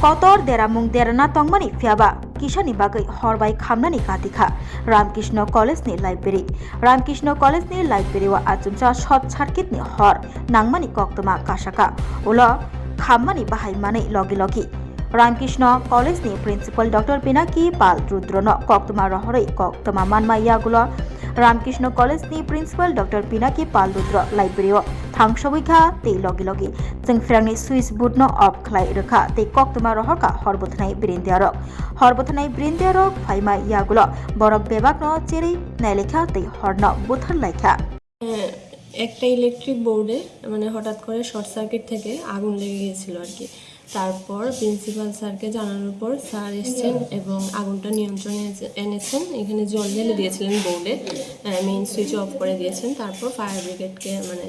কতর দেরামুং দেরানা তংমানি ফিয়াবা কিসানি বাগै हरबाय खामनानि कातिखा रामकृष्ण कलेजनि लाइब्रेरियाव आचुमसा शर्ट सार्किटनि हर नांमानि कक्तमा कासाका उलो खाममानि बाहायमानै लगी रामकृष्ण कलेजनि प्रिन्सिपल डॉक्टर पिनाकी पाल रुद्रनो कक्तमा रहरै कक्तमा मानमायागुलो रामकृष्ण कलेजनि प्रिन्सिपल डॉक्टर पिनाकी पाल रुद्र लाइब्रेरियाव थांसबैखा ते लगी जों फ्रांनि सुइच बुटनो अफ खालाय रोखा ते कक्तमा रहरका हरबथनाय ब्रिन्दियारक फाइमा यागुलो बरक बेबागनो चेरै नायलेखा ते हरनो बुथार लायखा একটা ইলেকট্রিক বোর্ডে মানে হঠাৎ করে শর্ট সার্কিট থেকে আগুন লেগে গিয়েছিল আর কি। তারপর প্রিন্সিপাল স্যারকে জানানোর পর স্যার এসেছেন এবং আগুনটা নিয়ন্ত্রণে এনেছেন। এখানে জল ঢেলে দিয়েছিলেন বোর্ডে, মেইন সুইচ অফ করে দিয়েছেন। তারপর ফায়ার ব্রিগেডকে মানে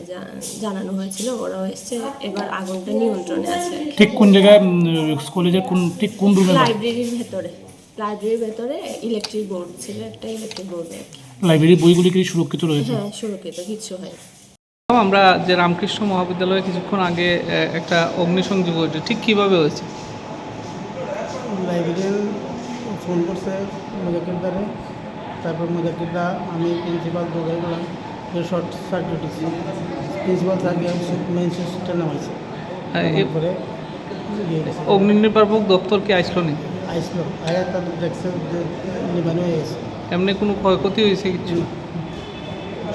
জানানো হয়েছিল, ওরাও এসছে, এবার আগুনটা নিয়ন্ত্রণে আছে। ঠিক কোন জায়গায় কলেজের কোন রুমে? লাইব্রেরির ভেতরে ইলেকট্রিক বোর্ড ছিল, একটা ইলেকট্রিক বোর্ডে। লাইব্রেরির বইগুলি কি সুরক্ষিত রয়েছে? হ্যাঁ, সুরক্ষিত, কিচ্ছু হয়। আমরা যে রামকৃষ্ণ মহাবিদ্যালয়ে কিছুক্ষণ আগে একটা অগ্নিসংযোগ হয়েছে, ঠিক কিভাবে হয়েছে? লাইব্রেরিয়ান ফোন করছে মুজাকিরদারে, তারপর মুজাকিরদা আমি প্রিন্সিপাল দৌড়াই গেলাম যে শর্ট সার্কিট হয়েছে। প্রিন্সিপাল স্যারকে মেইন সুইচটা নামাইছে, এরপরে অগ্নি নির্বাপক দপ্তর কি আসলো নি? আইসলো আয়া তাদের দেখছে যে নিবানো হয়ে গেছে। এমনি কোনো ক্ষয়ক্ষতি হয়েছে কিছু?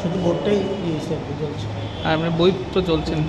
শুধু বোর্ডটাই ইয়েছে আর কি জ্বলছে। আর এমনি বইপত্র চলছে না?